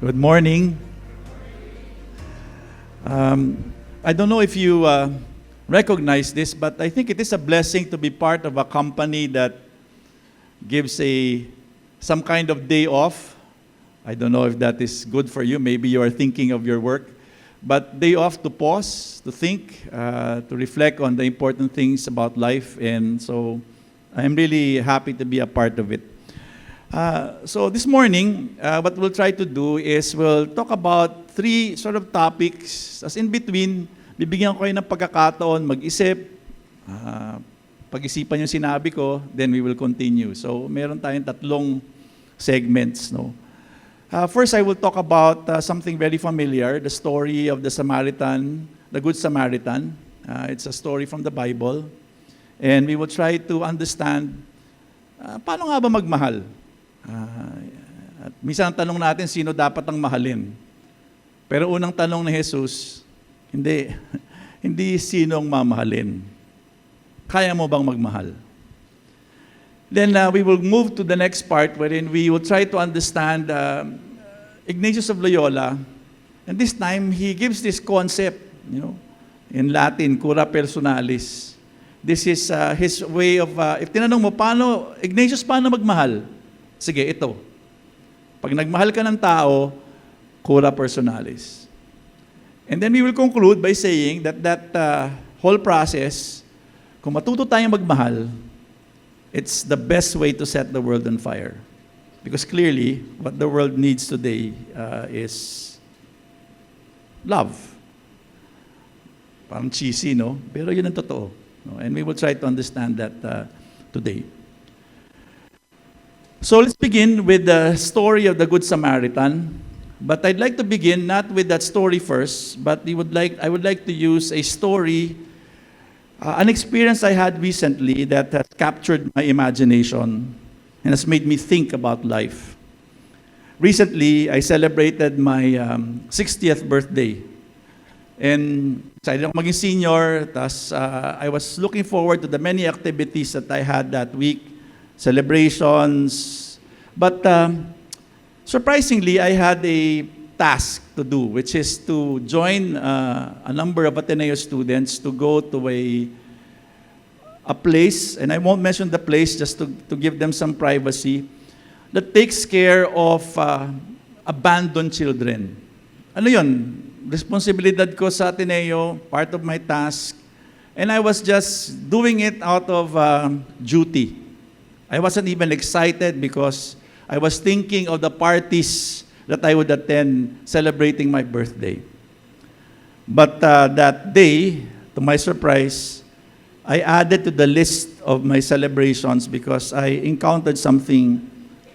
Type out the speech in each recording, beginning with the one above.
Good morning. I don't know if you recognize this, but I think it is a blessing to be part of a company that gives some kind of day off. I don't know if that is good for you. Maybe you are thinking of your work. But day off to pause, to think, to reflect on the important things about life. And so I'm really happy to be a part of it. So this morning, what we'll try to do is we'll talk about three sort of topics. As in between, bibigyan ko kayo ng pagkakataon, mag-isip, pag-isipan yung sinabi ko, then we will continue. So meron tayong tatlong segments. No? First, I will talk about something very familiar, the story of the Samaritan, the Good Samaritan. It's a story from the Bible. And we will try to understand, paano nga ba magmahal? At minsan ang tanong natin, sino dapat ang mahalin? Pero unang tanong ni Jesus, hindi sinong mamahalin. Kaya mo bang magmahal? Then we will move to the next part wherein we will try to understand Ignatius of Loyola. And this time, he gives this concept, in Latin, cura personalis. This is his way of, if tinanong mo, Ignatius, paano magmahal? Sige, ito. Pag nagmahal ka ng tao, cura personalis. And then we will conclude by saying that whole process, kung matuto tayong magmahal, it's the best way to set the world on fire. Because clearly, what the world needs today is love. Parang cheesy, no? Pero yun ang totoo. No? And we will try to understand that today. So let's begin with the story of the Good Samaritan. But I'd like to begin not with that story first, but I would like to use a story, an experience I had recently that has captured my imagination and has made me think about life. Recently, I celebrated my 60th birthday. And excited ako maging senior, I was looking forward to the many activities that I had that week, celebrations. But surprisingly, I had a task to do, which is to join a number of Ateneo students to go to a place, and I won't mention the place just to give them some privacy, that takes care of abandoned children. Ano yun? Responsibilidad ko sa Ateneo, part of my task, and I was just doing it out of duty. I wasn't even excited because I was thinking of the parties that I would attend celebrating my birthday. But that day, to my surprise, I added to the list of my celebrations because I encountered something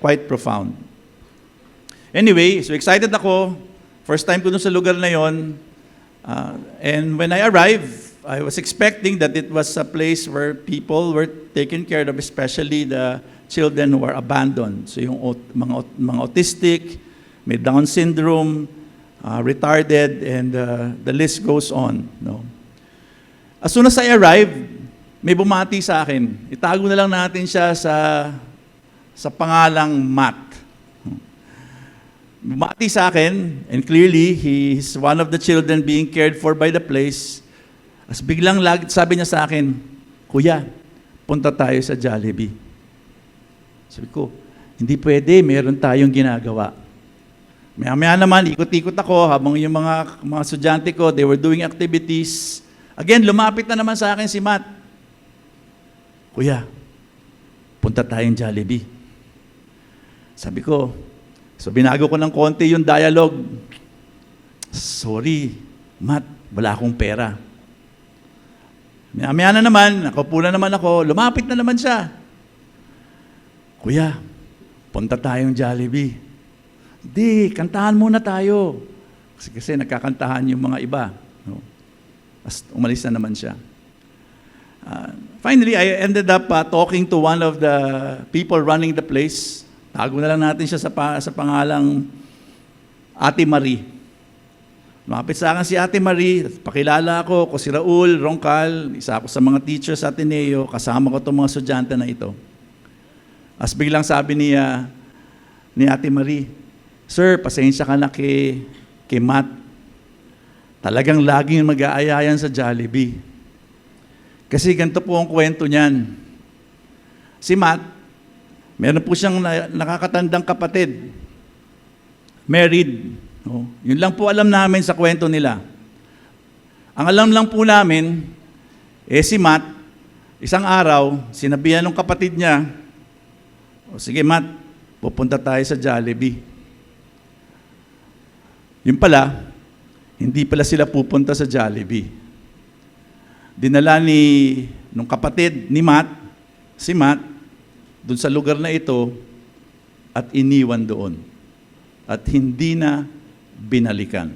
quite profound. Anyway, so excited ako. First time ko dun sa lugar na yon. And when I arrived, I was expecting that it was a place where people were taken care of, especially the children who are abandoned. So yung mga autistic, may Down syndrome, retarded, and the list goes on. No? As soon as I arrived, may bumati sa akin. Itago na lang natin siya sa pangalang Matt. Bumati sa akin, and clearly, he's one of the children being cared for by the place. As biglang sabi niya sa akin, Kuya, punta tayo sa Jollibee. Sabi ko, hindi pwede, meron tayong ginagawa. Maya-maya naman, ikot-ikot ako habang yung mga estudyante ko, they were doing activities. Again, lumapit na naman sa akin si Matt. Kuya, punta tayong Jollibee. Sabi ko, so binago ko ng konti yung dialogue. Sorry, Matt, wala akong pera. Maya na naman, nakaupo na naman ako, lumapit na naman siya. Kuya, punta tayong Jollibee. Di, kantahan muna tayo. Kasi nagkakantahan yung mga iba. No? Umalis na naman siya. Finally, I ended up talking to one of the people running the place. Tago na lang natin siya sa pangalang Ate Marie. Lumapit sa akin si Ate Marie, pakilala ako si Raul, Roncal, isa ako sa mga teachers sa Ateneo, kasama ko itong mga estudyante na ito. As biglang sabi ni Ate Marie, Sir, pasensya ka na kay Matt. Talagang laging mag-aayayan sa Jollibee. Kasi ganito po ang kwento niyan. Si Matt, meron po siyang nakakatandang kapatid. Married. No? Yun lang po alam namin sa kwento nila. Ang alam lang po namin, si Matt, isang araw, sinabihan ng kapatid niya, sige Matt, pupunta tayo sa Jollibee. Yun pala, hindi pala sila pupunta sa Jollibee. Dinala nung kapatid ni Matt, si Matt, dun sa lugar na ito, at iniwan doon. At hindi na binalikan.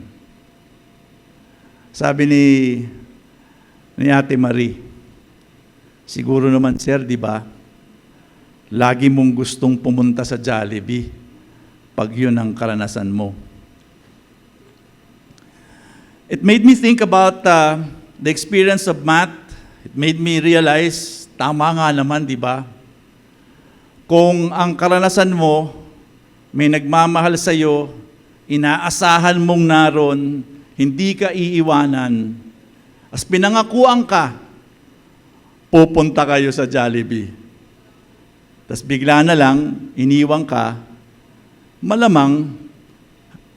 Sabi ni Ate Marie, siguro naman sir, di ba? Lagi mong gustong pumunta sa Jollibee pag yun ang karanasan mo. It made me think about the experience of Matt. It made me realize, tama nga naman, di ba? Kung ang karanasan mo, may nagmamahal sa iyo, inaasahan mong naroon, hindi ka iiwanan, as pinangakuan ka, pupunta kayo sa Jollibee. Tapos bigla na lang, iniwang ka, malamang,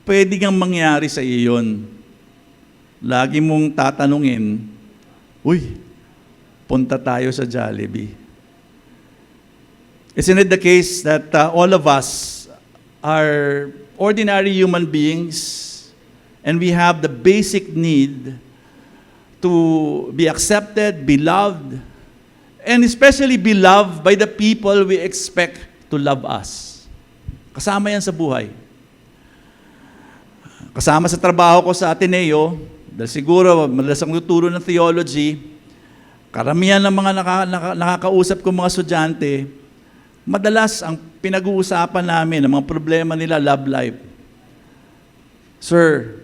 pwede kang mangyari sa iyo yun. Lagi mong tatanungin, uy, punta tayo sa Jollibee. Isn't it the case that all of us are ordinary human beings and we have the basic need to be accepted, be loved, and especially be loved by the people we expect to love us. Kasama yan sa buhay. Kasama sa trabaho ko sa Ateneo, dahil siguro madalas akong tuturo ng theology, karamihan ng mga nakakausap ko mga estudyante, madalas ang pinag-uusapan namin, ang mga problema nila, love life. Sir,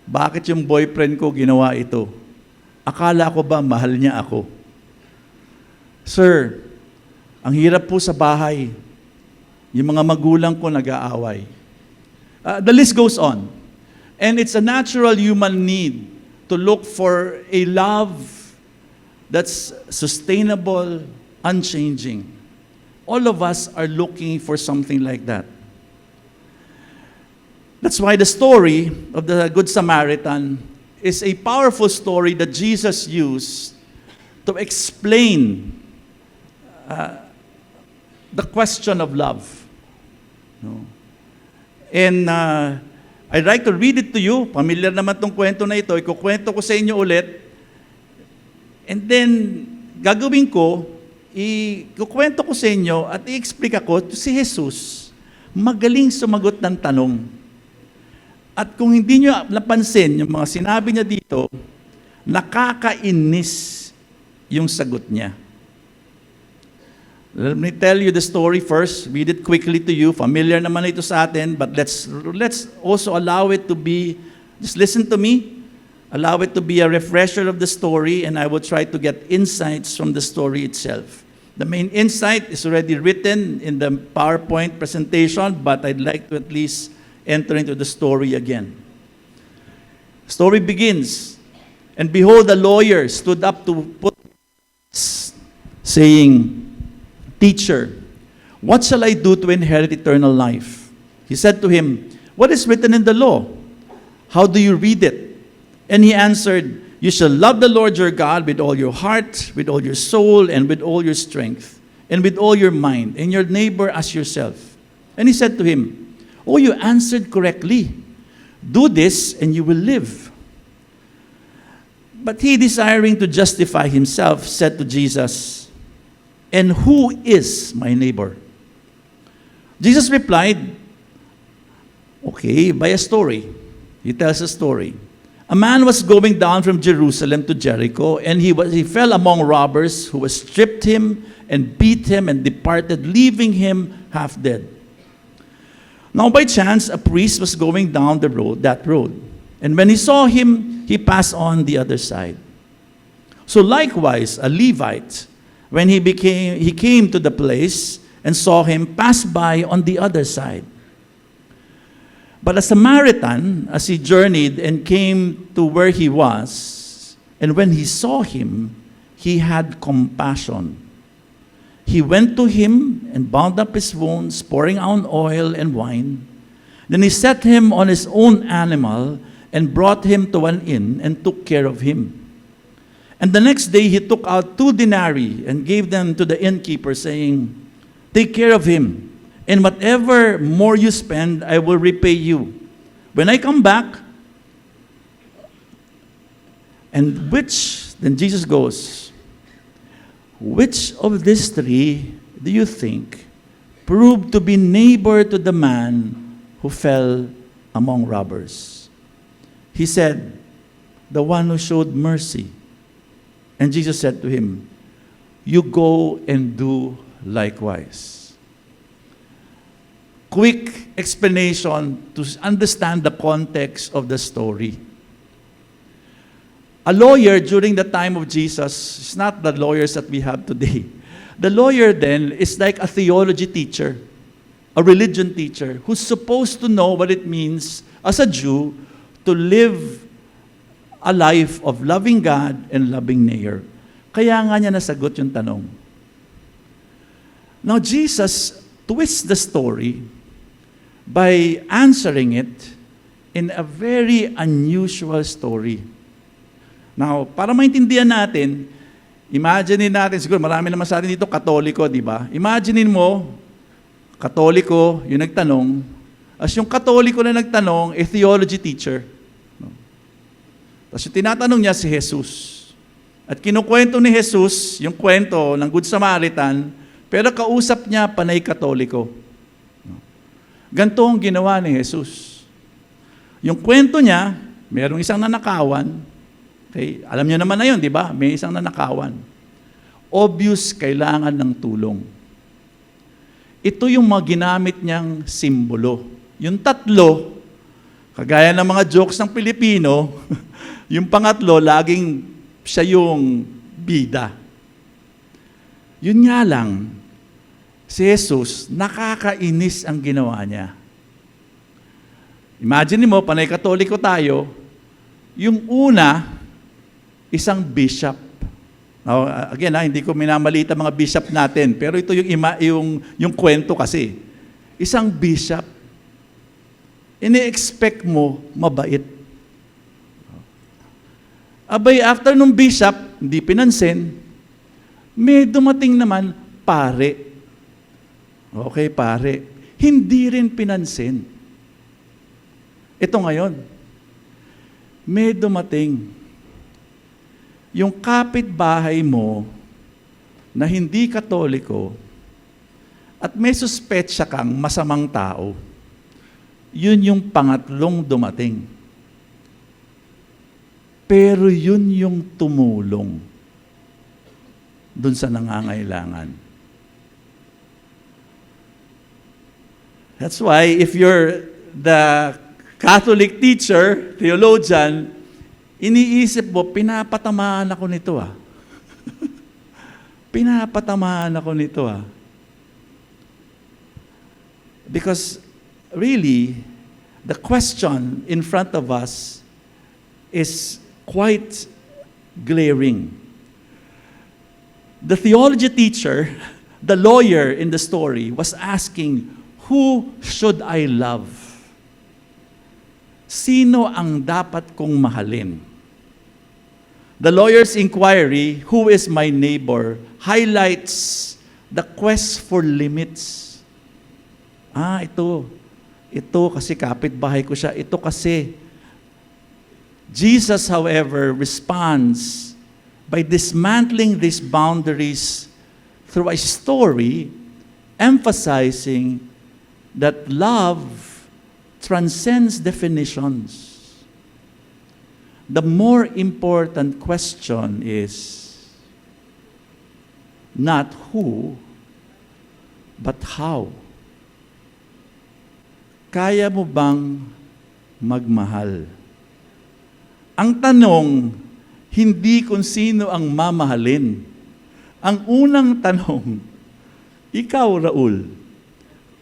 bakit yung boyfriend ko ginawa ito? Akala ko ba mahal niya ako? Sir, ang hirap po sa bahay. Yung mga magulang ko nag-aaway. The list goes on. And it's a natural human need to look for a love that's sustainable, unchanging. All of us are looking for something like that. That's why the story of the Good Samaritan is a powerful story that Jesus used to explain the question of love. No? And I'd like to read it to you. Familiar naman tong kwento na ito. Ikukwento ko sa inyo ulit. And then, gagawin ko, ikukwento ko sa inyo at i-explain ako, si Jesus, magaling sumagot ng tanong. At kung hindi nyo napansin, yung mga sinabi niya dito, nakakainis yung sagot niya. Let me tell you the story first. Read it quickly to you. Familiar naman ito sa atin, but let's also allow it to be, just listen to me, allow it to be a refresher of the story, and I will try to get insights from the story itself. The main insight is already written in the PowerPoint presentation, but I'd like to at least enter into the story again. Story begins, and behold, a lawyer stood up to put, saying, Teacher, what shall I do to inherit eternal life? He said to him, What is written in the law? How do you read it? And he answered, You shall love the Lord your God with all your heart, with all your soul, and with all your strength, and with all your mind, and your neighbor as yourself. And he said to him, Oh, you answered correctly. Do this, and you will live. But he, desiring to justify himself, said to Jesus, And who is my neighbor? Jesus replied, okay, by a story. He tells a story. A man was going down from Jerusalem to Jericho, and he fell among robbers who stripped him and beat him and departed, leaving him half dead. Now by chance, a priest was going down that road. And when he saw him, he passed on the other side. So likewise, a Levite, when he came to the place and saw him, pass by on the other side. But a Samaritan, as he journeyed and came to where he was, and when he saw him, he had compassion. He went to him and bound up his wounds, pouring out oil and wine. Then he set him on his own animal and brought him to an inn and took care of him. And the next day he took out 2 denarii and gave them to the innkeeper, saying, "Take care of him, and whatever more you spend, I will repay you. When I come back," and then Jesus goes, "Which of these 3 do you think proved to be neighbor to the man who fell among robbers?" He said, "The one who showed mercy." And Jesus said to him, "You go and do likewise." Quick explanation to understand the context of the story. A lawyer during the time of Jesus is not the lawyers that we have today. The lawyer then is like a theology teacher, a religion teacher, who's supposed to know what it means as a Jew to live a life of loving God and loving neighbor. Kaya nga niya nasagot yung tanong. Now, Jesus twists the story by answering it in a very unusual story. Now, para maintindihan natin, imagine natin, siguro marami naman sa atin dito Katoliko, di ba? Imagine mo, Katoliko, yung nagtanong, as yung Katoliko na nagtanong, a theology teacher. Tapos yung tinatanong niya si Jesus. At kinukwento ni Jesus yung kwento ng Good Samaritan, pero kausap niya panay Katoliko. Ganito ang ginawa ni Jesus. Yung kwento niya, mayroong isang nanakawan. Okay? Alam niyo naman na yun, di ba? May isang nanakawan. Obvious, kailangan ng tulong. Ito yung mga ginamit niyang simbolo. Yung 3, kagaya ng mga jokes ng Pilipino, yung pangatlo, laging siya yung bida. Yun nga lang, si Jesus, nakakainis ang ginawa niya. Imagine mo, panay Katoliko tayo, yung una, isang bishop. Now, again, hindi ko minamalita mga bishop natin, pero ito yung kwento kasi. Isang bishop, ini-expect mo mabait. Abay, after nung bishop, hindi pinansin, may dumating naman pare. Okay, pare. Hindi rin pinansin. Ito ngayon, may dumating. Yung kapitbahay mo na hindi Katoliko at may suspetsya kang masamang tao, yun yung pangatlong dumating. Pero yun yung tumulong dun sa nangangailangan. That's why if you're the Catholic teacher, theologian, iniisip mo, pinapatamaan ako nito Pinapatamaan ako nito Because really, the question in front of us is quite glaring. The theology teacher, the lawyer in the story, was asking, who should I love? Sino ang dapat kong mahalin? The lawyer's inquiry, who is my neighbor, highlights the quest for limits. Ito kasi kapitbahay ko siya. Ito kasi. Jesus, however, responds by dismantling these boundaries through a story emphasizing that love transcends definitions. The more important question is not who, but how. Kaya mo bang magmahal? Ang tanong, hindi kung sino ang mamahalin. Ang unang tanong, ikaw, Raul,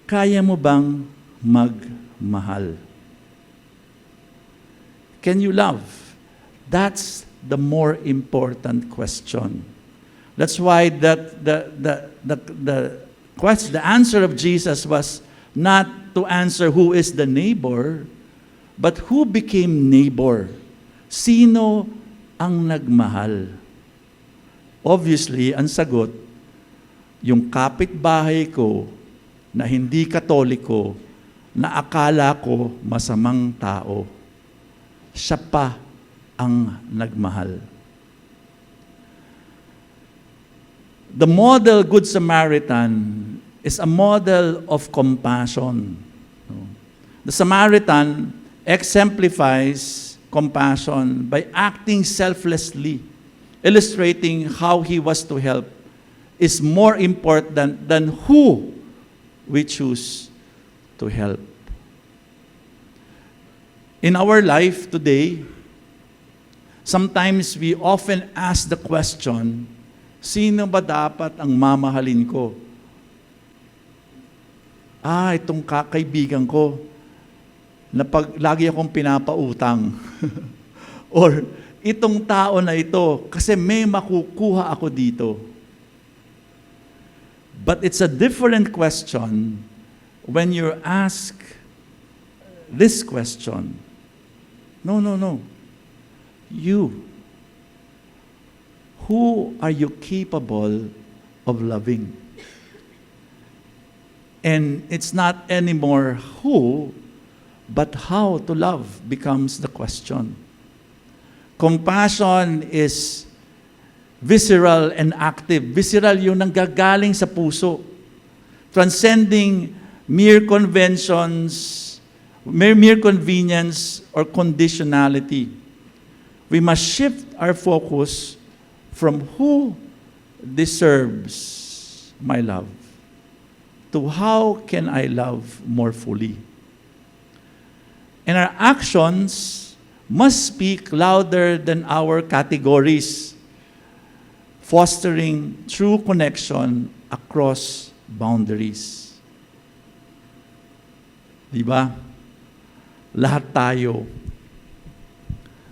kaya mo bang magmahal? can you love? That's the more important question. That's why the answer of Jesus was not to answer who is the neighbor, but who became neighbor. Sino ang nagmahal? Obviously, ang sagot, yung kapitbahay ko na hindi Katoliko, na akala ko masamang tao. Siya pa ang nagmahal. The model Good Samaritan is a model of compassion. The Samaritan exemplifies compassion by acting selflessly, illustrating how he was to help is more important than who we choose to help. In our life today, sometimes we often ask the question, sino ba dapat ang mamahalin ko? Itong kakaibigan ko na lagi akong pinapautang. Or itong tao na ito kasi may makukuha ako dito. But it's a different question when you ask this question. No. You. Who are you capable of loving? And it's not anymore who, but how to love becomes the question. Compassion is visceral and active. Visceral yung nanggagaling sa puso. Transcending mere conventions, mere convenience or conditionality. We must shift our focus from who deserves my love to how can I love more fully. And our actions must speak louder than our categories, fostering true connection across boundaries. Diba? Lahat tayo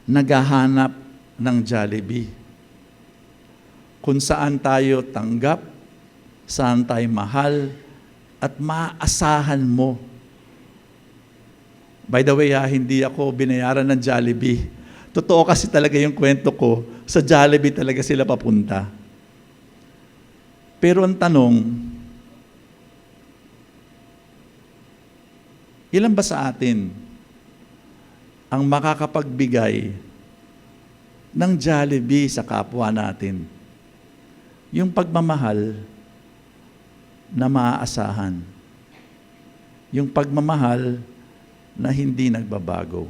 naghahanap ng Jollibee. Kung saan tayo tanggap, saan tayo mahal, at maaasahan mo. By the way, hindi ako binayaran ng Jollibee. Totoo kasi talaga yung kwento ko, sa Jollibee talaga sila papunta. Pero ang tanong, ilan ba sa atin ang makakapagbigay ng Jollibee sa kapwa natin? Yung pagmamahal na maaasahan. Yung pagmamahal na hindi nagbabago.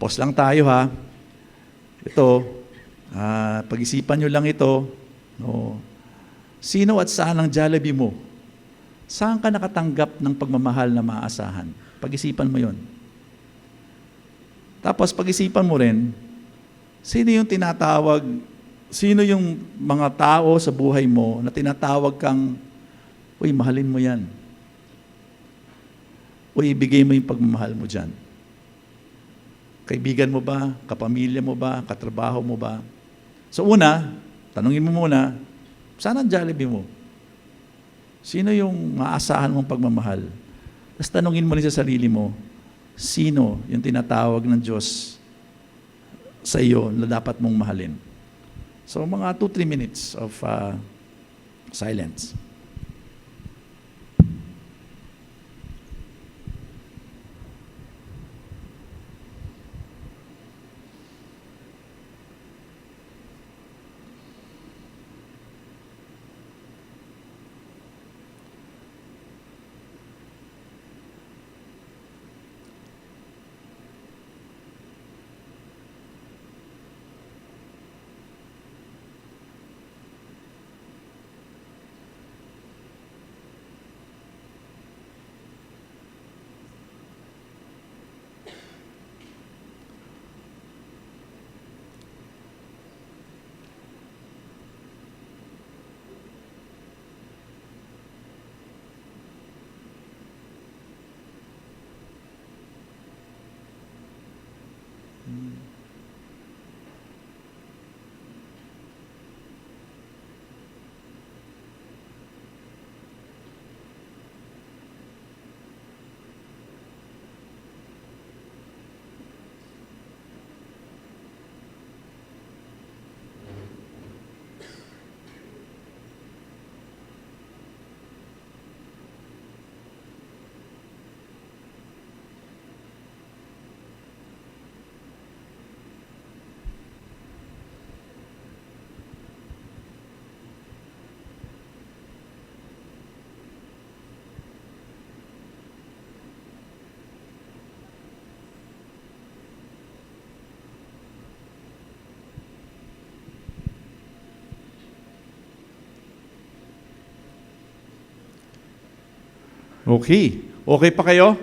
Pause lang tayo ha. Ito, pag-isipan nyo lang ito. No. Sino at saan ang Jollibee mo? Saan ka nakatanggap ng pagmamahal na maaasahan? Pag-isipan mo yon. Tapos pag-isipan mo rin, sino yung tinatawag, sino yung mga tao sa buhay mo na tinatawag kang, uy, mahalin mo yan. Uy, ibigay mo yung pagmamahal mo dyan. Kaibigan mo ba? Kapamilya mo ba? Katrabaho mo ba? So una, tanungin mo muna, saan ang Jollibee mo? Sino yung maasahan mong pagmamahal? Tapos tanungin mo rin sa sarili mo, sino yung tinatawag ng Diyos sa iyo na dapat mong mahalin? So mga 2-3 minutes of silence. Okay. Okay pa kayo?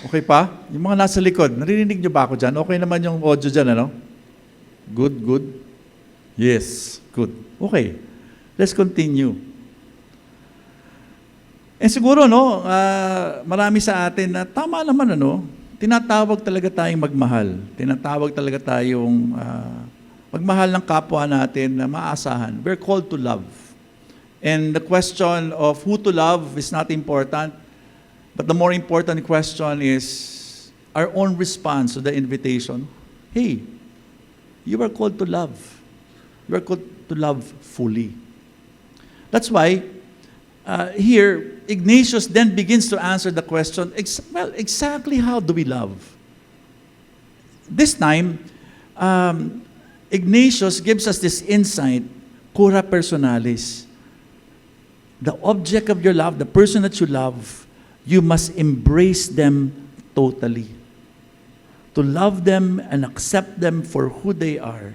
Okay pa? Yung mga nasa likod, naririnig niyo ba ako dyan? Okay naman yung audio dyan, ano? Good, good. Yes, good. Okay. Let's continue. Siguro, no, marami sa atin na tama naman, ano, tinatawag talaga tayong magmahal. Tinatawag talaga tayong magmahal ng kapwa natin na maasahan. We're called to love. And the question of who to love is not important, but the more important question is our own response to the invitation. Hey, you are called to love. You are called to love fully. That's why here, Ignatius then begins to answer the question, exactly how do we love? This time, Ignatius gives us this insight, cura personalis. The object of your love, the person that you love, you must embrace them totally. To love them and accept them for who they are,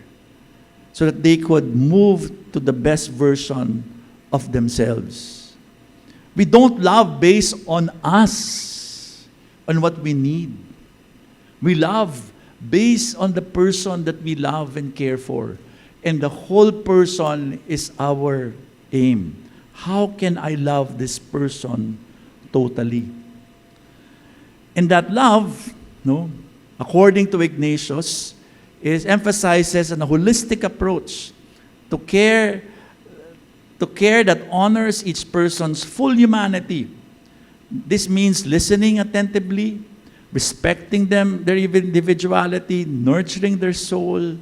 so that they could move to the best version of themselves. We don't love based on us, on what we need. We love based on the person that we love and care for. And the whole person is our aim. How can I love this person totally? And that love, no, according to Ignatius, emphasizes a holistic approach to care that honors each person's full humanity. This means listening attentively, respecting them, their individuality, nurturing their soul.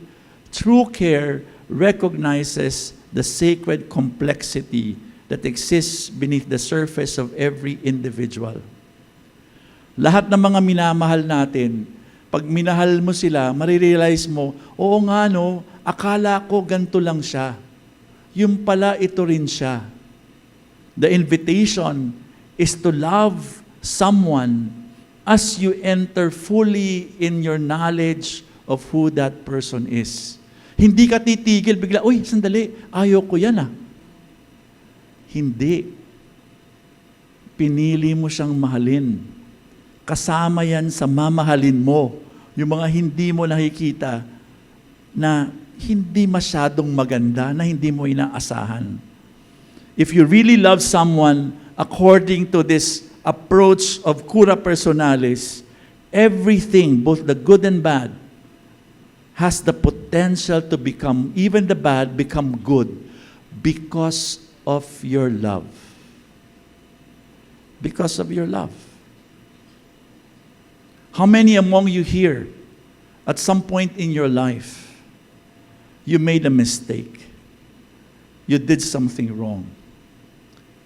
True care recognizes the sacred complexity that exists beneath the surface of every individual. Lahat ng mga minamahal natin, pag minahal mo sila, marirealize mo, oo nga no, akala ko ganito lang siya. Yung pala ito rin siya. The invitation is to love someone as you enter fully in your knowledge of who that person is. Hindi ka titigil, bigla, uy, sandali, ayaw ko yan ah. Hindi. Pinili mo siyang mahalin. Kasama yan sa mamahalin mo. Yung mga hindi mo nakikita na hindi masyadong maganda, na hindi mo inaasahan. If you really love someone according to this approach of cura personalis, everything, both the good and bad, has the potential to become, even the bad, become good because of your love. Because of your love. How many among you here, at some point in your life, you made a mistake. You did something wrong.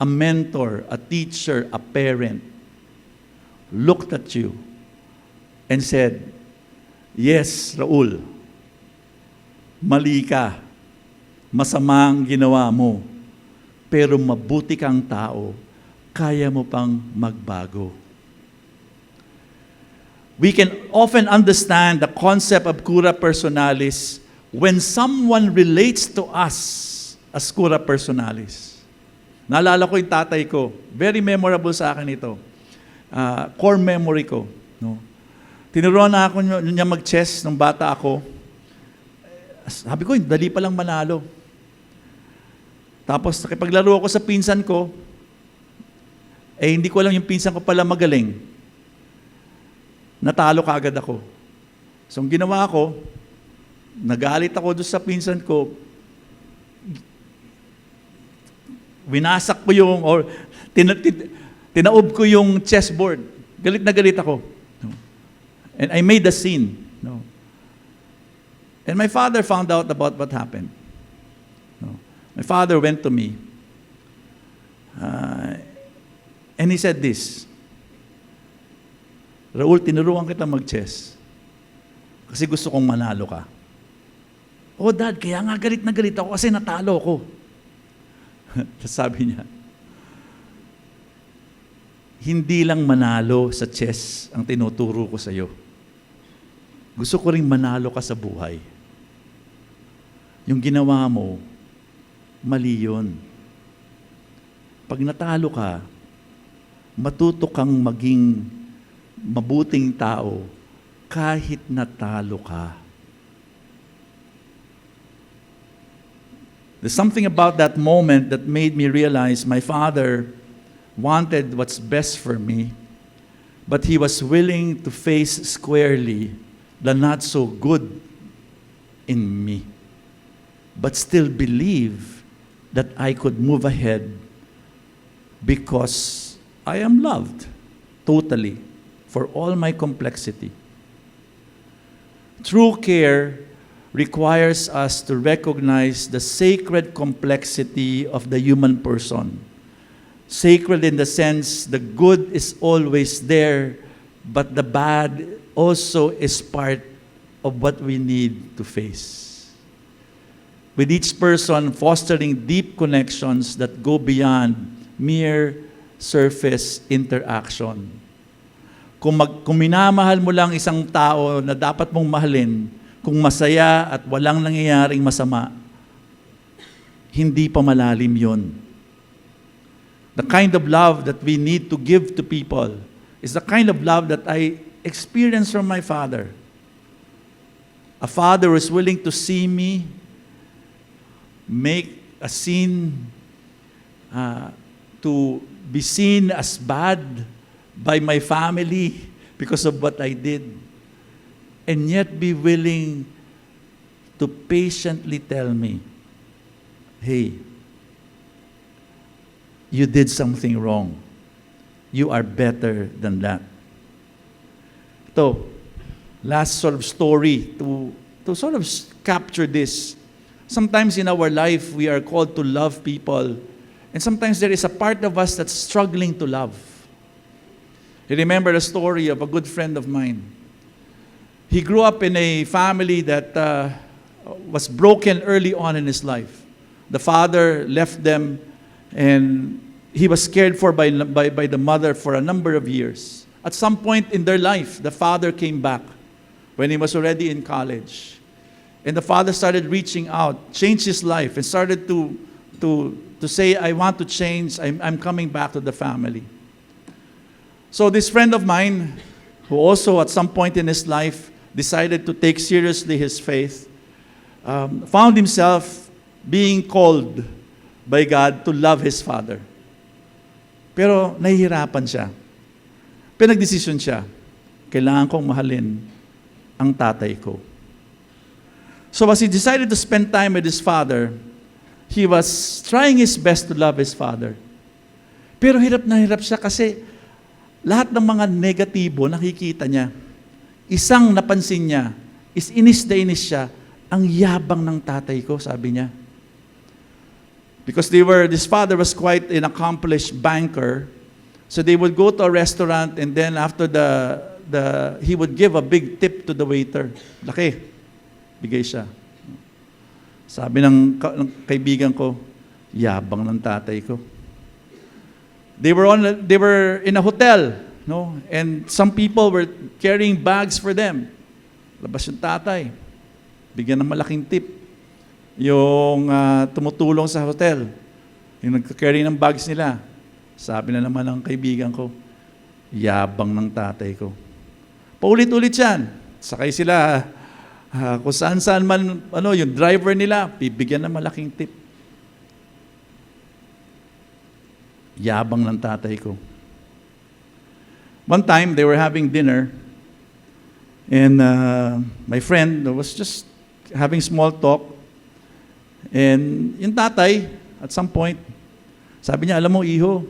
A mentor, a teacher, a parent looked at you and said, yes, Raul, mali ka. Masama ang ginawa mo. Pero mabuti kang tao. Kaya mo pang magbago. We can often understand the concept of cura personalis when someone relates to us as cura personalis. Naalala ko yung tatay ko. Very memorable sa akin ito. Core memory ko. No? Tinuruan na ako niya mag-chess nung bata ako. Sabi ko, dali pa lang manalo. Tapos, nakipaglaro ako sa pinsan ko, hindi ko alam yung pinsan ko pala magaling. Natalo kaagad ako. So, ang ginawa ko, nagalit ako doon sa pinsan ko, winasak ko yung, or tinaob ko yung chessboard. Galit na galit ako. No? And I made the scene. No? And my father found out about what happened. No? My father went to me, and he said this, Raul, tinuruan kita mag-chess kasi gusto kong manalo ka. Oh, Dad, kaya nga galit na galit ako kasi natalo ko. Sabi niya, hindi lang manalo sa chess ang tinuturo ko sa iyo. Gusto ko ring manalo ka sa buhay. Yung ginawa mo, mali yun. Pag natalo ka, matuto kang maging mabuting tao kahit natalo ka. There's something about that moment that made me realize my father wanted what's best for me, but he was willing to face squarely the not so good in me, but still believe that I could move ahead because I am loved totally for all my complexity. True care requires us to recognize the sacred complexity of the human person. Sacred in the sense the good is always there, but the bad also is part of what we need to face. With each person fostering deep connections that go beyond mere surface interaction. Kung minamahal mo lang isang tao na dapat mong mahalin, kung masaya at walang nangyayaring masama, hindi pa malalim yun. The kind of love that we need to give to people is the kind of love that I experienced from my father. A father who is willing to see me make a scene, to be seen as bad by my family because of what I did, and yet be willing to patiently tell me, hey, you did something wrong. You are better than that. So, last sort of story to sort of capture this. Sometimes in our life, we are called to love people, and sometimes there is a part of us that's struggling to love. I remember the story of a good friend of mine. He grew up in a family that was broken early on in his life. The father left them, and he was cared for by the mother for a number of years. At some point in their life, the father came back when he was already in college. And the father started reaching out, changed his life, and started to say, I want to change, I'm coming back to the family. So this friend of mine, who also at some point in his life decided to take seriously his faith, found himself being called by God to love his father. Pero nahihirapan siya. Pinagdesisyon siya, kailangan kong mahalin ang tatay ko. So as he decided to spend time with his father, he was trying his best to love his father. Pero hirap na hirap siya kasi lahat ng mga negatibo nakikita niya. Isang napansin niya, inis na inis siya, ang yabang ng tatay ko, sabi niya. Because this father was quite an accomplished banker, so they would go to a restaurant, and then after he would give a big tip to the waiter. Laki, bigay siya. Sabi ng kaibigan ko, yabang ng tatay ko. They were in a hotel, no? And some people were carrying bags for them. Labas yung tatay. Bigyan ng malaking tip. Yung tumutulong sa hotel, yung nagka-carry ng bags nila. Sabi na naman ng kaibigan ko, yabang ng tatay ko. Paulit-ulit yan. Sakay sila, kung saan-saan man, yung driver nila, bibigyan ng malaking tip. Yabang ng tatay ko. One time, they were having dinner, and my friend was just having small talk, and yung tatay, at some point, sabi niya, alam mo, iho,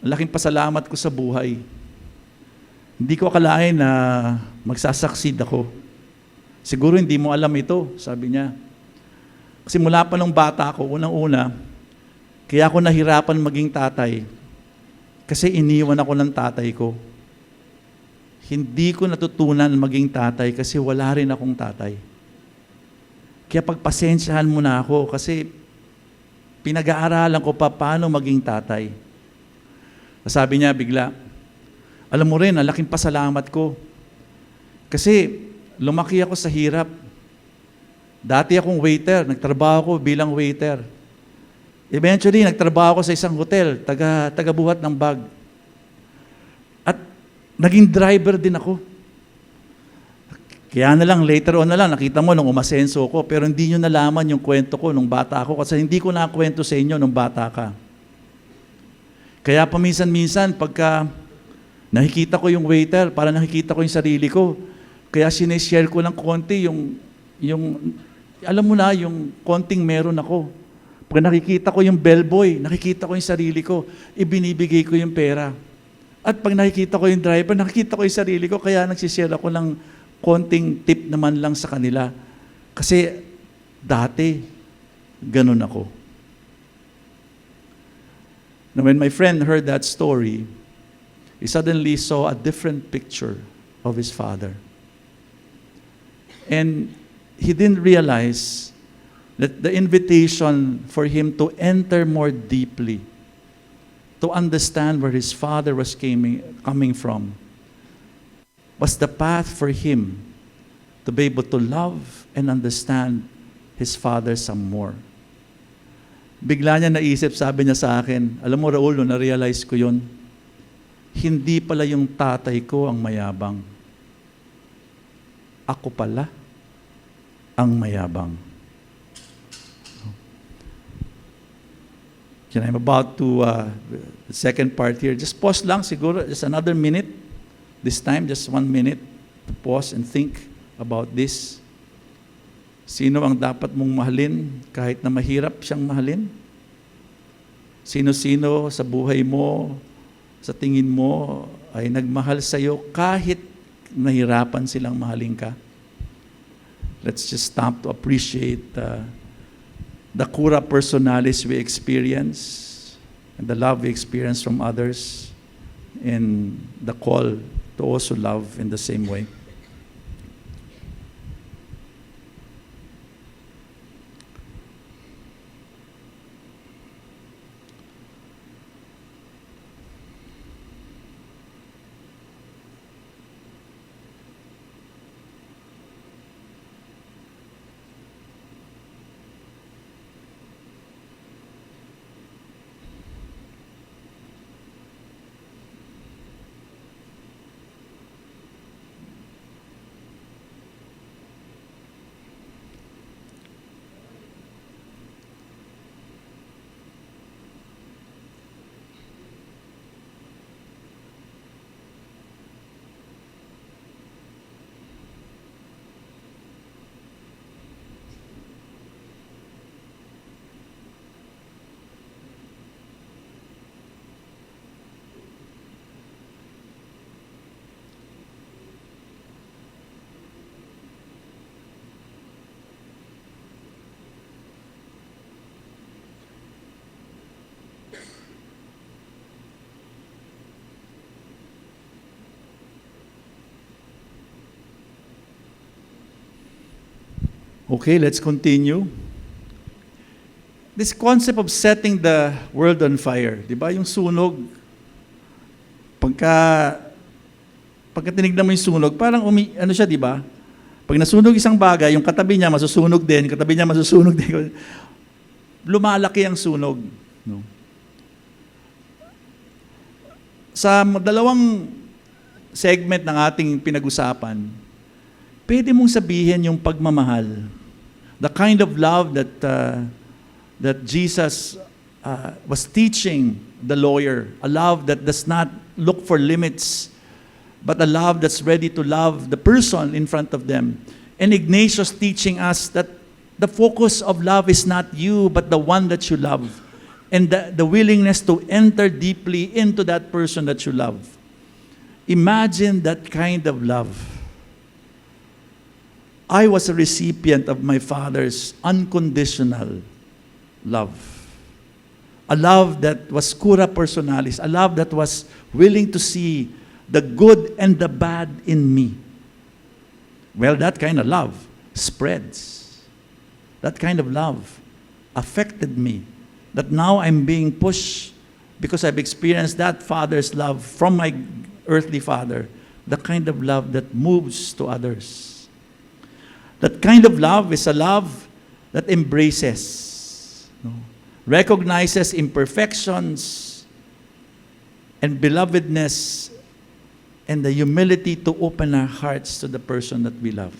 laking pasalamat ko sa buhay. Hindi ko akalain na magsasucceed ako. Siguro hindi mo alam ito, sabi niya. Kasi mula pa nung bata ako, unang-una, kaya ako nahirapan maging tatay. Kasi iniwan ako ng tatay ko. Hindi ko natutunan maging tatay kasi wala rin akong tatay. Kaya pagpasensyahan mo na ako kasi pinag-aaralan ko pa paano maging tatay. Sabi niya bigla, alam mo rin, ang laking pasalamat ko. Kasi lumaki ako sa hirap. Dati akong waiter, nagtrabaho ako bilang waiter. Eventually, nagtrabaho ako sa isang hotel, taga-buhat ng bag. At naging driver din ako. Kaya na lang, later on na lang, nakita mo nung umasenso ko, pero hindi nyo nalaman yung kwento ko nung bata ako kasi hindi ko nakwento sa inyo nung bata ka. Kaya paminsan-minsan, pagka nakikita ko yung waiter, para nakikita ko yung sarili ko, kaya sineshare ko ng konti yung alam mo na, yung konting meron ako. Pag nakikita ko yung bellboy, nakikita ko yung sarili ko, ibinibigay ko yung pera. At pag nakikita ko yung driver, nakikita ko yung sarili ko, kaya nagsishare ako ng konting tip naman lang sa kanila. Kasi dati, ganun ako. Now when my friend heard that story, he suddenly saw a different picture of his father. And he didn't realize that the invitation for him to enter more deeply, to understand where his father was coming from, was the path for him to be able to love and understand his father some more. Bigla niya naisip, sabi niya sa akin, alam mo Raul, na-realize ko yun, hindi pala yung tatay ko ang mayabang. Ako pala ang mayabang. And I'm about to, the second part here, just pause lang siguro, just another minute. This time, just 1 minute to pause and think about this. Sino ang dapat mong mahalin kahit na mahirap siyang mahalin? Sino-sino sa buhay mo, sa tingin mo, ay nagmahal sa iyo kahit nahirapan silang mahalin ka? Let's just stop to appreciate the cura personalis we experience and the love we experience from others and the call to also love in the same way. Okay, let's continue. This concept of setting the world on fire, di ba? Yung sunog, pagka tinignan mo yung sunog, parang ano siya, di ba? Pag nasunog isang bagay, yung katabi niya masusunog din, katabi niya masusunog din. Lumalaki ang sunog. No? Sa dalawang segment ng ating pinag-usapan, pwede mong sabihin yung pagmamahal. The kind of love that Jesus was teaching the lawyer, a love that does not look for limits, but a love that's ready to love the person in front of them. And Ignatius teaching us that the focus of love is not you, but the one that you love. And the willingness to enter deeply into that person that you love. Imagine that kind of love. I was a recipient of my Father's unconditional love. A love that was cura personalis, a love that was willing to see the good and the bad in me. Well, that kind of love spreads. That kind of love affected me. That now I'm being pushed because I've experienced that Father's love from my earthly Father. The kind of love that moves to others. That kind of love is a love that embraces, recognizes imperfections and belovedness and the humility to open our hearts to the person that we love.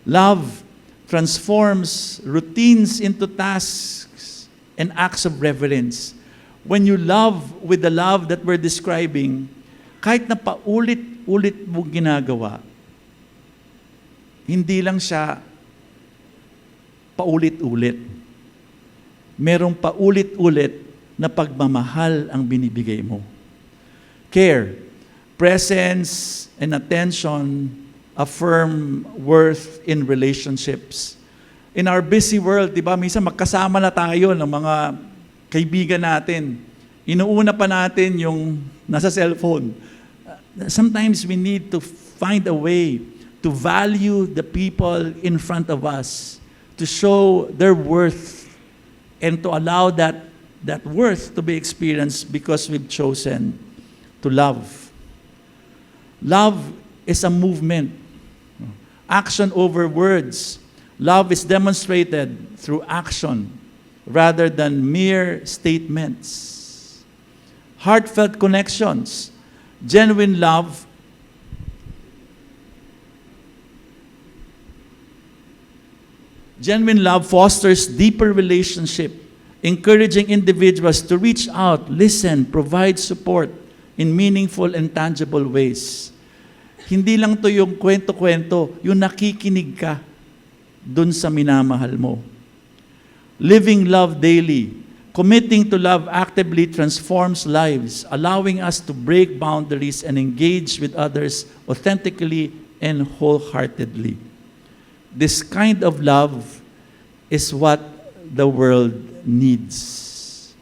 Love transforms routines into tasks and acts of reverence. When you love with the love that we're describing, kahit na paulit-ulit mo ginagawa, hindi lang siya paulit-ulit. Merong paulit-ulit na pagmamahal ang binibigay mo. Care, presence, and attention affirm worth in relationships. In our busy world, di ba, minsan magkasama na tayo ng mga kaibigan natin. Inuuna pa natin yung nasa cellphone. Sometimes we need to find a way to value the people in front of us, to show their worth, and to allow that worth to be experienced because we've chosen to love. Love is a movement. Action over words. Love is demonstrated through action rather than mere statements. Heartfelt connections. Genuine love fosters deeper relationship, encouraging individuals to reach out, listen, provide support in meaningful and tangible ways. Hindi lang to yung kwento-kwento, yung nakikinig ka dun sa minamahal mo. Living love daily, committing to love actively transforms lives, allowing us to break boundaries and engage with others authentically and wholeheartedly. This kind of love is what the world needs.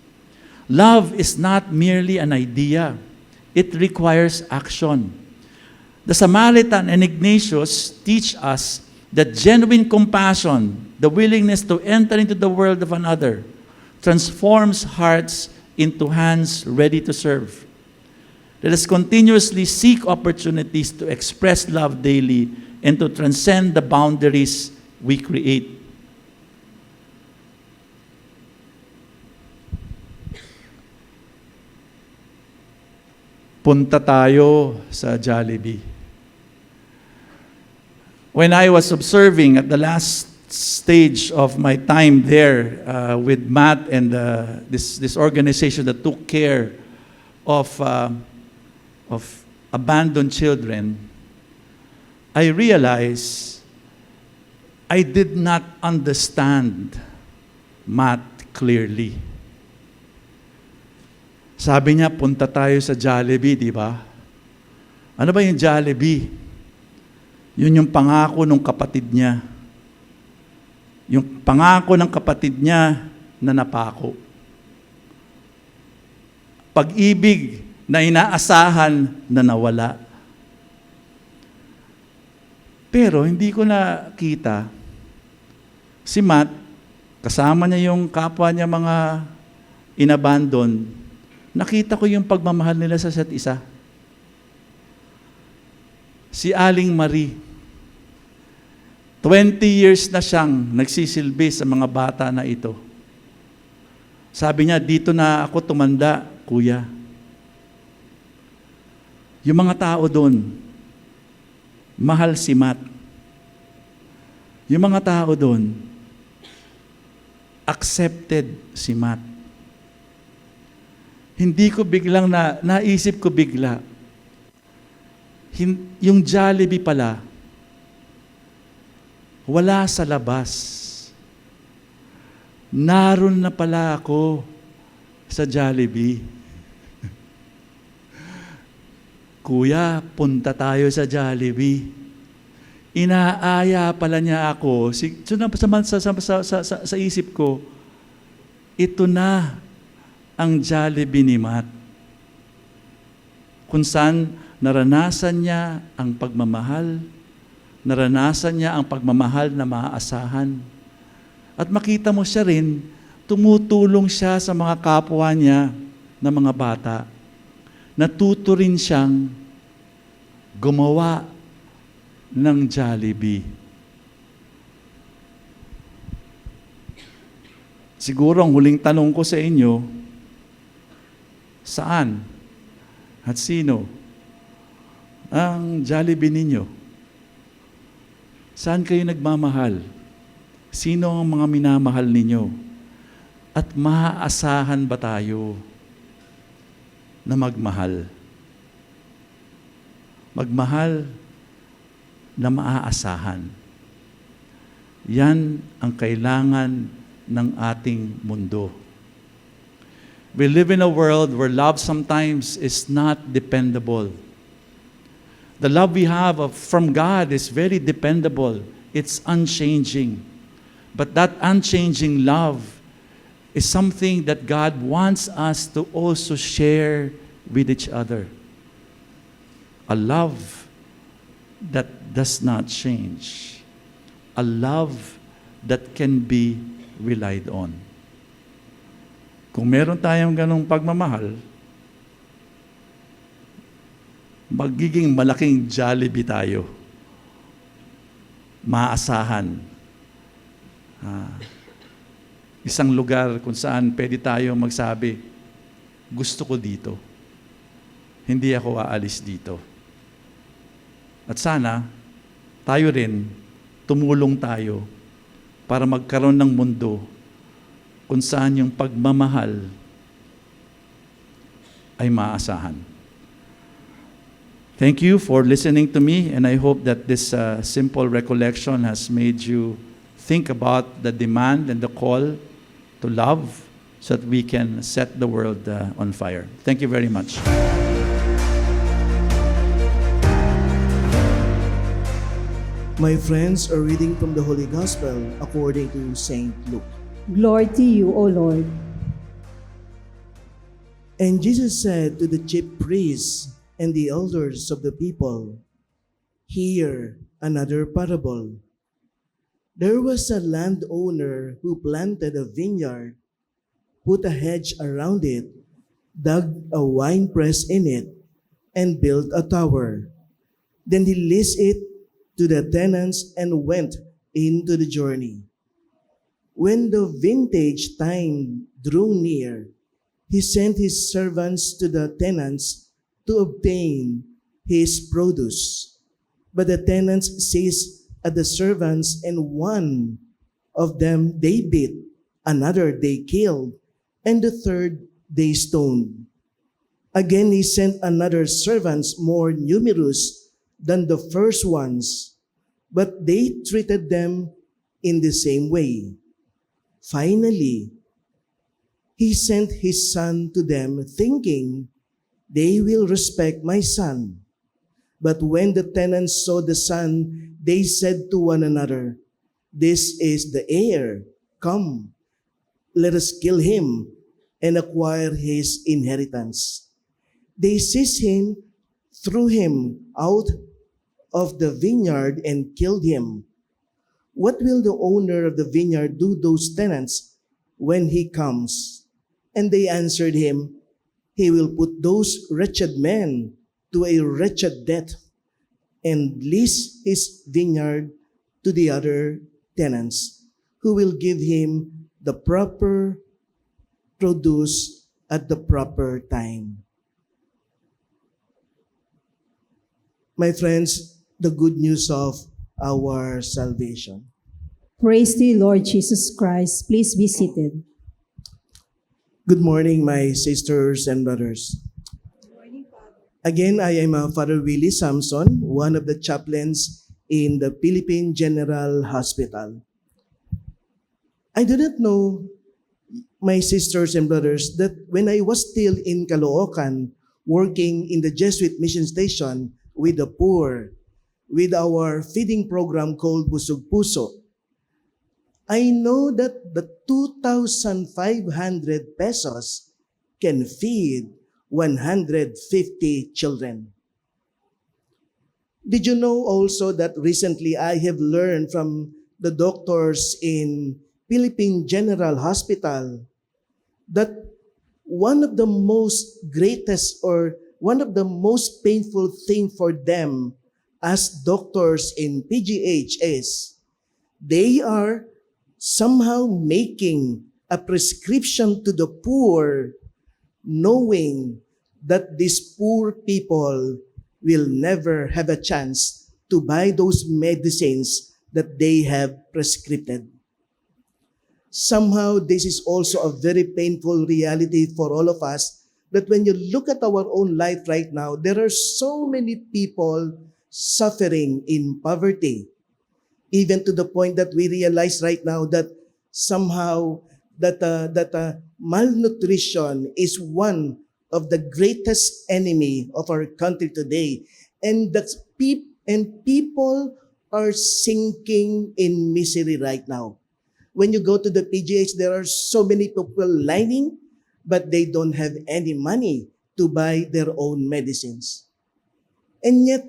Love is not merely an idea. It requires action. The Samaritan and Ignatius teach us that genuine compassion, the willingness to enter into the world of another, transforms hearts into hands ready to serve. Let us continuously seek opportunities to express love daily and to transcend the boundaries we create. Punta tayo sa Jollibee. When I was observing at the last stage of my time there with Matt and this organization that took care of abandoned children, I realized I did not understand Matt clearly. Sabi niya, punta tayo sa Jollibee, di ba? Ano ba yung Jollibee? Yun yung pangako ng kapatid niya. Yung pangako ng kapatid niya na napako. Pag-ibig na inaasahan na nawala. Pero hindi ko nakita si Matt, kasama niya yung kapwa niya mga inabandon, nakita ko yung pagmamahal nila sa isa't isa. Si Aling Marie, 20 years na siyang nagsisilbi sa mga bata na ito. Sabi niya, dito na ako tumanda, kuya. Yung mga tao doon, mahal si Matt. Yung mga tao doon, accepted si Matt. Hindi ko biglang naisip ko bigla, yung Jollibee pala, wala sa labas. Naroon na pala ako sa Jollibee. Kuya, punta tayo sa Jollibee. Inaaya pala niya ako. Sa isip ko, ito na ang Jollibee ni Matt. Kung saan naranasan niya ang pagmamahal, naranasan niya ang pagmamahal na maaasahan. At makita mo siya rin, tumutulong siya sa mga kapwa niya na mga bata. Natuto rin siyang gumawa ng Jollibee. Siguro ang huling tanong ko sa inyo, saan at sino ang Jollibee ninyo? Saan kayo nagmamahal? Sino ang mga minamahal ninyo? At maaasahan ba tayo na magmahal? Magmahal na maaasahan. Yan ang kailangan ng ating mundo. We live in a world where love sometimes is not dependable. The love we have from God is very dependable. It's unchanging. But that unchanging love is something that God wants us to also share with each other. A love that does not change. A love that can be relied on. Kung meron tayong ganong pagmamahal, magiging malaking Jollibee tayo. Maasahan. Isang lugar kung saan pwede tayo magsabi, gusto ko dito. Hindi ako aalis dito. At sana, tayo rin, tumulong tayo para magkaroon ng mundo kung saan yung pagmamahal ay maasahan. Thank you for listening to me, and I hope that this simple recollection has made you think about the demand and the call to love so that we can set the world on fire. Thank you very much. My friends are reading from the Holy Gospel according to Saint Luke. Glory to you, O Lord. And Jesus said to the chief priests and the elders of the people, "Hear another parable. There was a landowner who planted a vineyard, put a hedge around it, dug a winepress in it, and built a tower. Then he leased it to the tenants and went into the journey. When the vintage time drew near, he sent his servants to the tenants to obtain his produce. But the tenants seized at the servants, and one of them they beat, another they killed, and the third they stoned. Again he sent another servants more numerous than the first ones, but they treated them in the same way. Finally, he sent his son to them, thinking, they will respect my son. But when the tenants saw the son, they said to one another, this is the heir. Come, let us kill him and acquire his inheritance. They seized him, threw him out of the vineyard, and killed him. What will the owner of the vineyard do those tenants when he comes? And they answered him, he will put those wretched men to a wretched death and lease his vineyard to the other tenants, who will give him the proper produce at the proper time. My friends, the good news of our salvation. Praise to you, Lord Jesus Christ. Please be seated. Good morning, my sisters and brothers. Again, I am Father Willie Samson, one of the chaplains in the Philippine General Hospital. I do not know, my sisters and brothers, that when I was still in Caloocan, working in the Jesuit mission station with the poor, with our feeding program called Busog Puso, I know that the 2,500 pesos can feed 150 children. Did you know also that recently I have learned from the doctors in Philippine General Hospital that one of the most greatest or one of the most painful thing for them as doctors in PGH is they are somehow making a prescription to the poor, knowing that these poor people will never have a chance to buy those medicines that they have prescribed. Somehow, this is also a very painful reality for all of us, that when you look at our own life right now, there are so many people suffering in poverty, even to the point that we realize right now that somehow malnutrition is one of the greatest enemy of our country today, and people are sinking in misery right now. When you go to the PGH, there are so many people lining, but they don't have any money to buy their own medicines. And yet,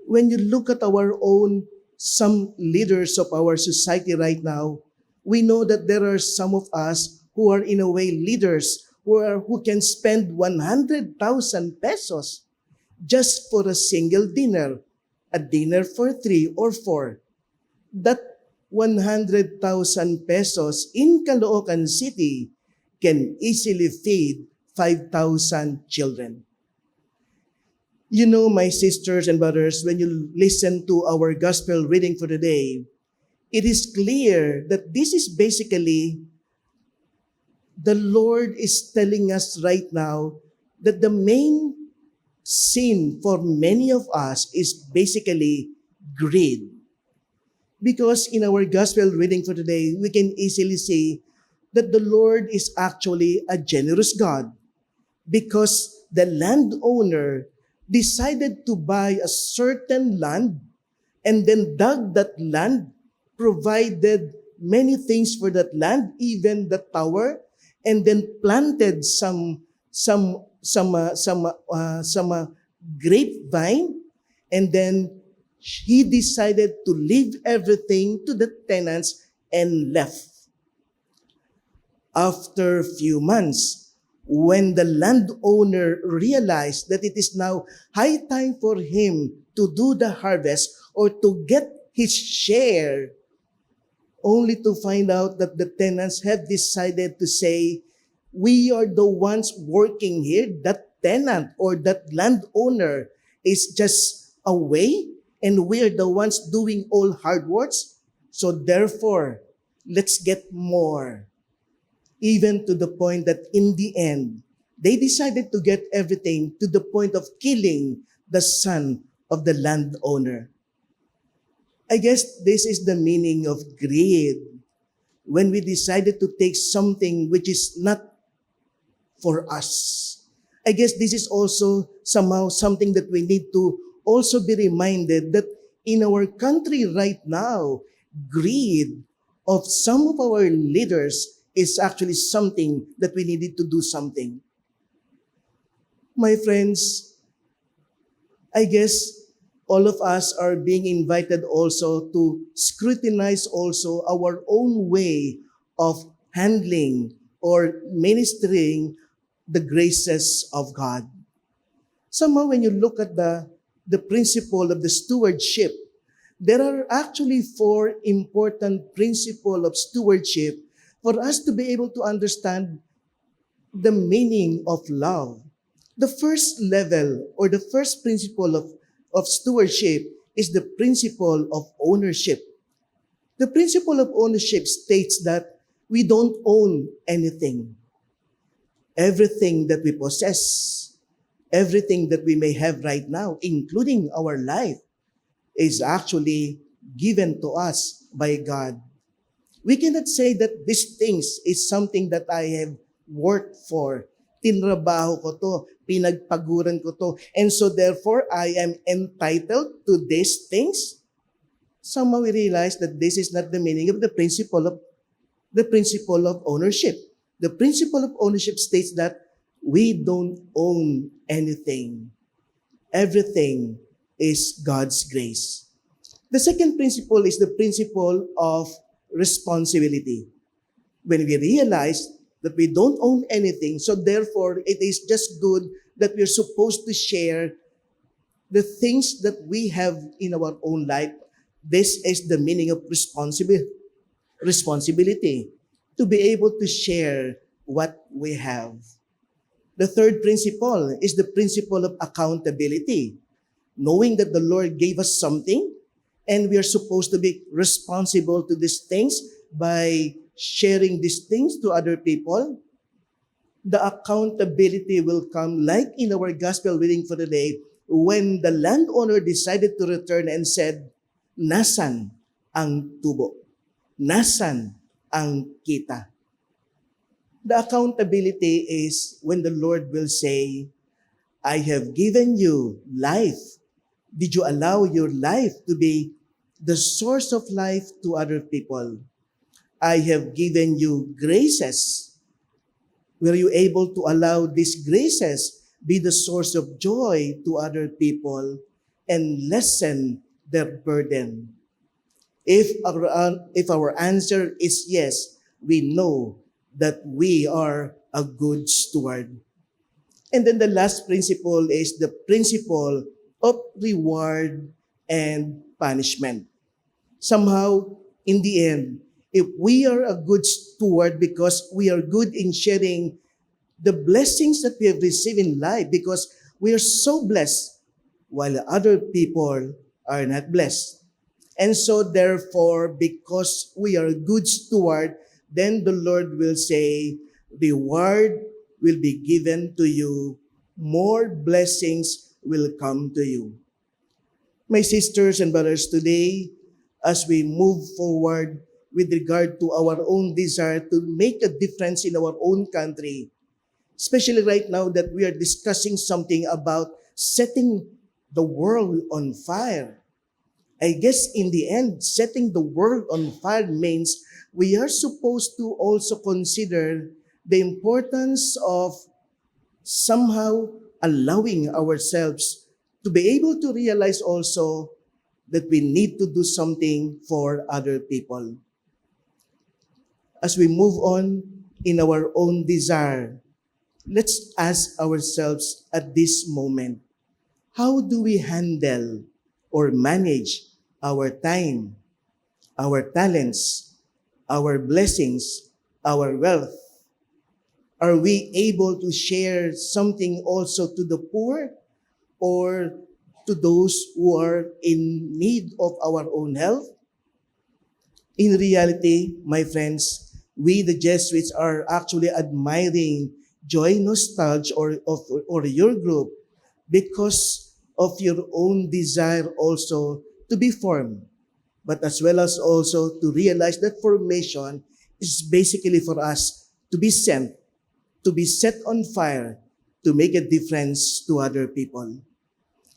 when you look at our own, some leaders of our society right now, we know that there are some of us who are in a way leaders who can spend 100,000 pesos just for a single dinner, a dinner for 3 or 4. That 100,000 pesos in Caloocan City can easily feed 5,000 children. You know, my sisters and brothers, when you listen to our gospel reading for today, it is clear that this is basically the Lord is telling us right now that the main sin for many of us is basically greed. Because in our gospel reading for today, we can easily see that the Lord is actually a generous God, because the landowner decided to buy a certain land and then dug that land, provided many things for that land, even the tower, and then planted some grapevine, and then he decided to leave everything to the tenants and left. After a few months, when the landowner realized that it is now high time for him to do the harvest or to get his share, only to find out that the tenants have decided to say, we are the ones working here. That tenant or that landowner is just away, and we are the ones doing all hard works. So therefore, let's get more. Even to the point that in the end, they decided to get everything to the point of killing the son of the landowner. I guess this is the meaning of greed. When we decided to take something which is not for us. I guess this is also somehow something that we need to also be reminded that in our country right now, greed of some of our leaders is actually something that we needed to do something. My friends, I guess all of us are being invited also to scrutinize also our own way of handling or ministering the graces of God. Somehow when you look at the principle of the stewardship, there are actually 4 important principles of stewardship for us to be able to understand the meaning of love. The first level or the first principle of stewardship is the principle of ownership. The principle of ownership states that we don't own anything. Everything that we possess, everything that we may have right now, including our life, is actually given to us by God. We cannot say that these things is something that I have worked for. Tinrabaho ko to, pinagpaguran ko to, and so therefore I am entitled to these things. Somehow we realize that this is not the meaning of the principle of ownership. The principle of ownership states that we don't own anything. Everything is God's grace. The second principle is the principle of responsibility. When we realize that we don't own anything, so therefore it is just good that we're supposed to share the things that we have in our own life. This is the meaning of responsibility, to be able to share what we have. The third principle is the principle of accountability. knowing that the Lord gave us something and we are supposed to be responsible to these things by sharing these things to other people, the accountability will come like in our gospel reading for the day when the landowner decided to return and said, "Nasan ang tubo? Nasan ang kita?" The accountability is when the Lord will say, "I have given you life. Did you allow your life to be the source of life to other people? I have given you graces. Were you able to allow these graces be the source of joy to other people and lessen their burden?" If our answer is yes, we know that we are a good steward. And then the last principle is the principle of reward and punishment. Somehow, in the end, if we are a good steward because we are good in sharing the blessings that we have received in life, because we are so blessed while other people are not blessed. And so therefore, because we are a good steward, then the Lord will say, reward will be given to you, more blessings will come to you. My sisters and brothers, today, as we move forward with regard to our own desire to make a difference in our own country, especially right now that we are discussing something about setting the world on fire. I guess in the end, setting the world on fire means we are supposed to also consider the importance of somehow allowing ourselves to be able to realize also that we need to do something for other people. As we move on in our own desire, let's ask ourselves at this moment, how do we handle or manage our time, our talents, our blessings, our wealth? Are we able to share something also to the poor or to those who are in need of our own help? In reality, my friends, we the Jesuits are actually admiring Joy Nostalgia or your group because of your own desire also to be formed, but as well as also to realize that formation is basically for us to be sent, to be set on fire, to make a difference to other people.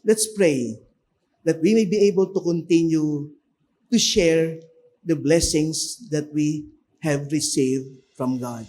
Let's pray that we may be able to continue to share the blessings that we have received from God.